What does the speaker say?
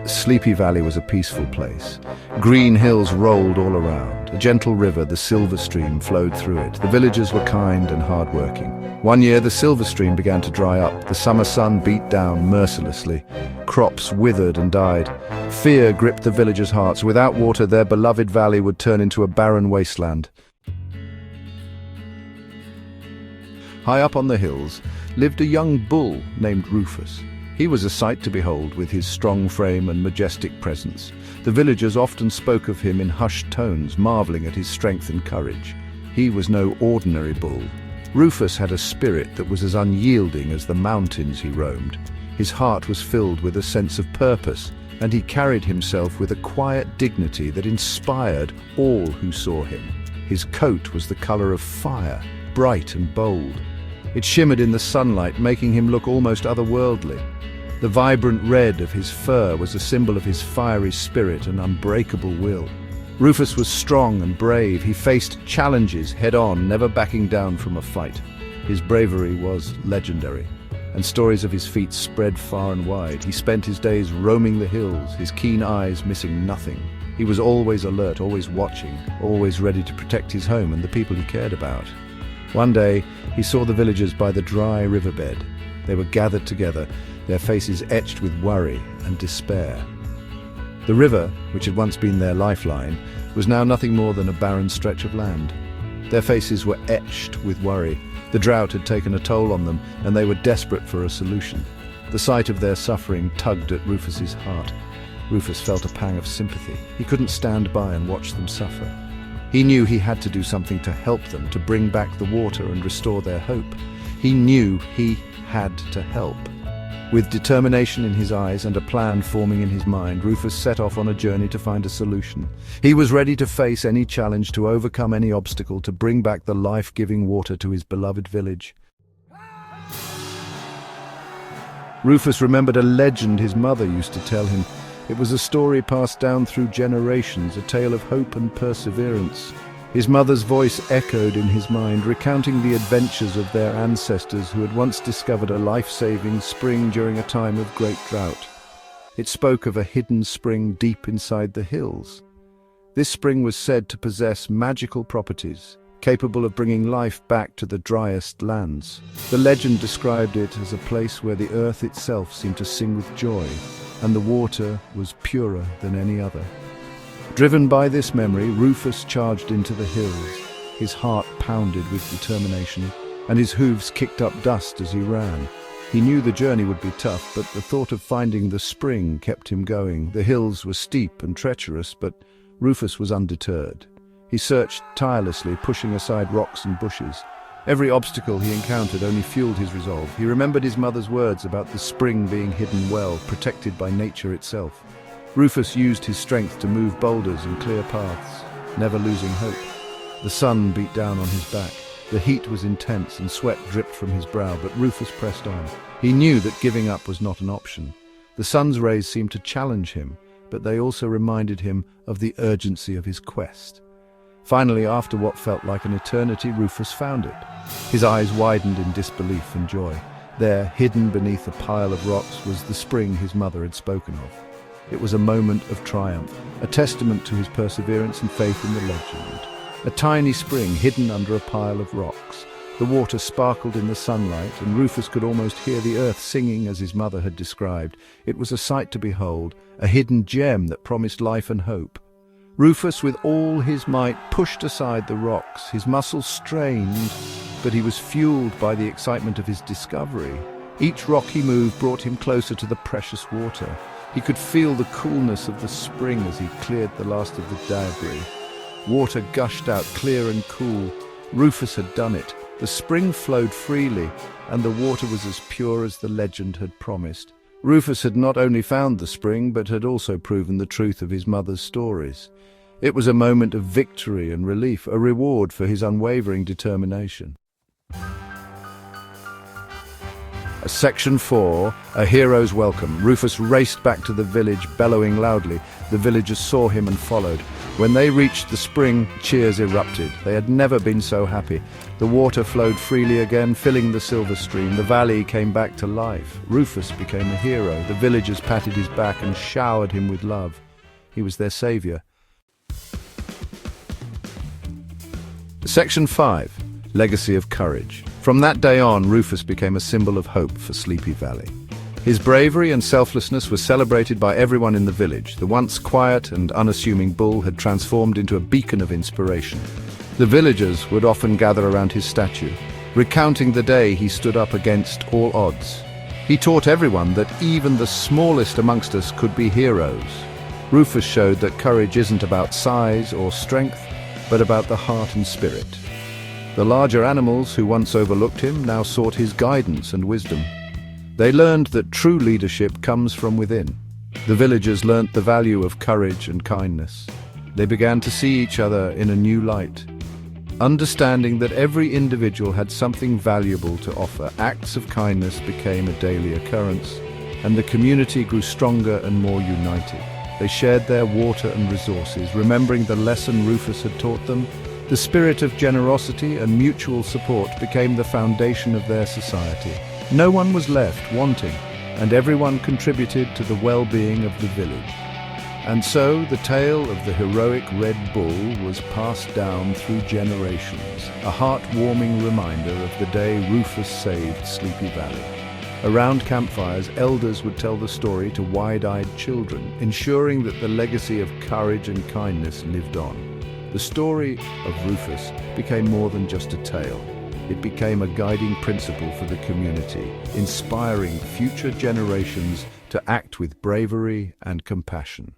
Sleepy Valley was a peaceful place. Green hills rolled all around. A gentle river, the Silver Stream, flowed through it. The villagers were kind and hard-working. One year, the Silver Stream began to dry up. The summer sun beat down mercilessly. Crops withered and died. Fear gripped the villagers' hearts. Without water, their beloved valley would turn into a barren wasteland. High up on the hills lived a young bull named Rufus. He was a sight to behold with his strong frame and majestic presence. The villagers often spoke of him in hushed tones, marveling at his strength and courage. He was no ordinary bull. Rufus had a spirit that was as unyielding as the mountains he roamed. His heart was filled with a sense of purpose, and he carried himself with a quiet dignity that inspired all who saw him. His coat was the color of fire, bright and bold. It shimmered in the sunlight, making him look almost otherworldly. The vibrant red of his fur was a symbol of his fiery spirit and unbreakable will. Rufus was strong and brave. He faced challenges head-on, never backing down from a fight. His bravery was legendary, and stories of his feats spread far and wide. He spent his days roaming the hills, his keen eyes missing nothing. He was always alert, always watching, always ready to protect his home and the people he cared about. One day, he saw the villagers by the dry riverbed. They were gathered together, their faces etched with worry and despair. The river, which had once been their lifeline, was now nothing more than a barren stretch of land. Their faces were etched with worry. The drought had taken a toll on them, and they were desperate for a solution. The sight of their suffering tugged at Rufus's heart. Rufus felt a pang of sympathy. He couldn't stand by and watch them suffer. He knew he had to do something to help them, to bring back the water and restore their hope. He knew he had to help. With determination in his eyes and a plan forming in his mind, Rufus set off on a journey to find a solution. He was ready to face any challenge, to overcome any obstacle, to bring back the life-giving water to his beloved village. Rufus remembered a legend his mother used to tell him. It was a story passed down through generations, a tale of hope and perseverance. His mother's voice echoed in his mind, recounting the adventures of their ancestors who had once discovered a life-saving spring during a time of great drought. It spoke of a hidden spring deep inside the hills. This spring was said to possess magical properties, capable of bringing life back to the driest lands. The legend described it as a place where the earth itself seemed to sing with joy, and the water was purer than any other. Driven by this memory, Rufus charged into the hills. His heart pounded with determination, and his hooves kicked up dust as he ran. He knew the journey would be tough, but the thought of finding the spring kept him going. The hills were steep and treacherous, but Rufus was undeterred. He searched tirelessly, pushing aside rocks and bushes. Every obstacle he encountered only fueled his resolve. He remembered his mother's words about the spring being hidden well, protected by nature itself. Rufus used his strength to move boulders and clear paths, never losing hope. The sun beat down on his back. The heat was intense and sweat dripped from his brow, but Rufus pressed on. He knew that giving up was not an option. The sun's rays seemed to challenge him, but they also reminded him of the urgency of his quest. Finally, after what felt like an eternity, Rufus found it. His eyes widened in disbelief and joy. There, hidden beneath a pile of rocks, was the spring his mother had spoken of. It was a moment of triumph, a testament to his perseverance and faith in the legend. A tiny spring hidden under a pile of rocks. The water sparkled in the sunlight, and Rufus could almost hear the earth singing as his mother had described. It was a sight to behold, a hidden gem that promised life and hope. Rufus, with all his might, pushed aside the rocks. His muscles strained, but he was fueled by the excitement of his discovery. Each rock he moved brought him closer to the precious water. He could feel the coolness of the spring as he cleared the last of the debris. Water gushed out clear and cool. Rufus had done it. The spring flowed freely, and the water was as pure as the legend had promised. Rufus had not only found the spring, but had also proven the truth of his mother's stories. It was a moment of victory and relief, a reward for his unwavering determination. Section 4, A Hero's Welcome. Rufus raced back to the village, bellowing loudly. The villagers saw him and followed. When they reached the spring, cheers erupted. They had never been so happy. The water flowed freely again, filling the silver stream. The valley came back to life. Rufus became a hero. The villagers patted his back and showered him with love. He was their savior. Section 5. Legacy of Courage. From that day on, Rufus became a symbol of hope for Sleepy Valley. His bravery and selflessness were celebrated by everyone in the village. The once quiet and unassuming bull had transformed into a beacon of inspiration. The villagers would often gather around his statue, recounting the day he stood up against all odds. He taught everyone that even the smallest amongst us could be heroes. Rufus showed that courage isn't about size or strength, but about the heart and spirit. The larger animals who once overlooked him now sought his guidance and wisdom. They learned that true leadership comes from within. The villagers learnt the value of courage and kindness. They began to see each other in a new light. Understanding that every individual had something valuable to offer, acts of kindness became a daily occurrence, and the community grew stronger and more united. They shared their water and resources, remembering the lesson Rufus had taught them. The spirit of generosity and mutual support became the foundation of their society. No one was left wanting, and everyone contributed to the well-being of the village. And so the tale of the heroic Red Bull was passed down through generations, a heartwarming reminder of the day Rufus saved Sleepy Valley. Around campfires, elders would tell the story to wide-eyed children, ensuring that the legacy of courage and kindness lived on. The story of Rufus became more than just a tale. It became a guiding principle for the community, inspiring future generations to act with bravery and compassion.